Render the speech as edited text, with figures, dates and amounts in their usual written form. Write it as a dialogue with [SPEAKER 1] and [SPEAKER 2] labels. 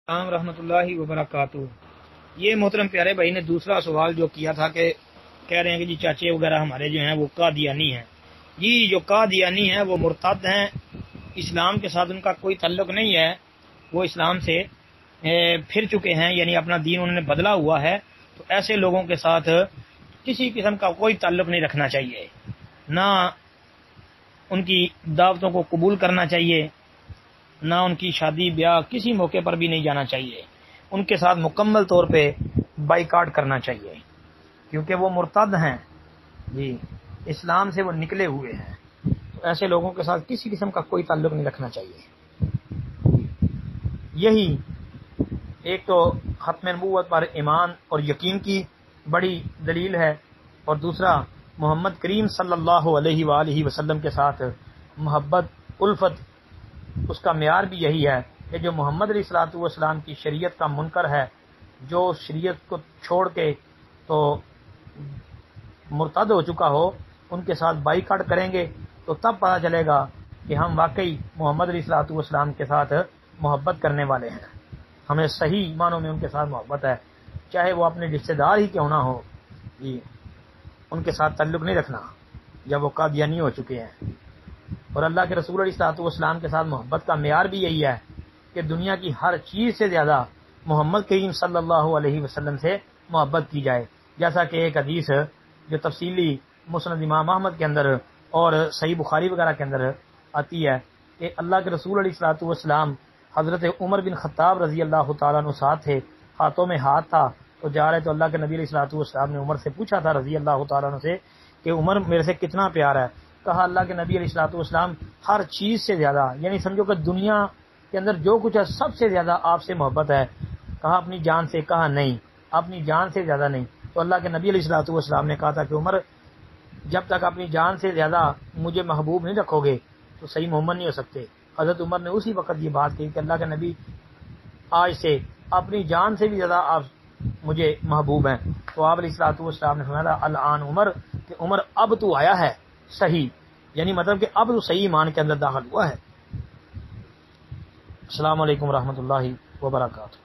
[SPEAKER 1] السلام رحمۃ اللہ وبرکاتہ۔ یہ محترم پیارے بھائی نے دوسرا سوال جو کیا تھا کہ کہہ رہے ہیں کہ جی چاچے وغیرہ ہمارے جو ہیں وہ قادیانی ہیں۔ جی جو قادیانی ہیں وہ مرتد ہیں، اسلام کے ساتھ ان کا کوئی تعلق نہیں ہے، وہ اسلام سے پھر چکے ہیں، یعنی اپنا دین انہوں نے بدلا ہوا ہے۔ تو ایسے لوگوں کے ساتھ کسی قسم کا کوئی تعلق نہیں رکھنا چاہیے، نہ ان کی دعوتوں کو قبول کرنا چاہیے، نہ ان کی شادی بیاہ کسی موقع پر بھی نہیں جانا چاہیے، ان کے ساتھ مکمل طور پہ بائیکاٹ کرنا چاہیے، کیونکہ وہ مرتد ہیں، جی اسلام سے وہ نکلے ہوئے ہیں۔ تو ایسے لوگوں کے ساتھ کسی قسم کا کوئی تعلق نہیں رکھنا چاہیے۔ یہی ایک تو ختم نبوت پر ایمان اور یقین کی بڑی دلیل ہے، اور دوسرا محمد کریم صلی اللہ علیہ وآلہ وسلم کے ساتھ محبت الفت، اس کا معیار بھی یہی ہے کہ جو محمد علیہ الصلوۃ والسلام کی شریعت کا منکر ہے، جو شریعت کو چھوڑ کے تو مرتد ہو چکا ہو، ان کے ساتھ بائیکاٹ کریں گے تو تب پتہ چلے گا کہ ہم واقعی محمد علیہ الصلوۃ والسلام کے ساتھ محبت کرنے والے ہیں، ہمیں صحیح معنوں میں ان کے ساتھ محبت ہے، چاہے وہ اپنے رشتہ دار ہی کیوں نہ ہو، جی ان کے ساتھ تعلق نہیں رکھنا جب وہ قادیانی ہو چکے ہیں۔ اور اللہ کے رسول علیہ الصلوۃ والسلام کے ساتھ محبت کا معیار بھی یہی ہے کہ دنیا کی ہر چیز سے زیادہ محمد کریم صلی اللہ علیہ وسلم سے محبت کی جائے، جیسا کہ ایک حدیث جو تفصیلی مسند امام احمد کے اندر اور صحیح بخاری وغیرہ کے اندر آتی ہے کہ اللہ کے رسول علیہ الصلوۃ والسلام حضرت عمر بن خطاب رضی اللہ تعالیٰ عنہ ساتھ تھے، ہاتھوں میں ہاتھ تھا، تو جا رہے تو اللہ کے نبی علیہ الصلوۃ والسلام نے عمر سے پوچھا تھا رضی اللہ تعالیٰ عنہ سے کہ عمر میرے سے کتنا پیار ہے؟ کہا اللہ کے نبی علیہ الصلوۃ والسلام ہر چیز سے زیادہ، یعنی سمجھو کہ دنیا کے اندر جو کچھ ہے سب سے زیادہ آپ سے محبت ہے۔ کہا اپنی جان سے؟ کہا نہیں، اپنی جان سے زیادہ نہیں۔ تو اللہ کے نبی علیہ الصلوۃ والسلام نے کہا تھا کہ عمر جب تک اپنی جان سے زیادہ مجھے محبوب نہیں رکھو گے تو صحیح محمد نہیں ہو سکتے۔ حضرت عمر نے اسی وقت یہ بات کہی کہ اللہ کے نبی آج سے اپنی جان سے بھی زیادہ آپ مجھے محبوب ہیں۔ تو آپ علیہ الصلوۃ والسلام نے فرمایا الآن عمر، کہ عمر اب تو آیا ہے صحیح، یعنی مطلب کہ اب تو صحیح ایمان کے اندر داخل ہوا ہے۔ السلام علیکم ورحمۃ اللہ وبرکاتہ۔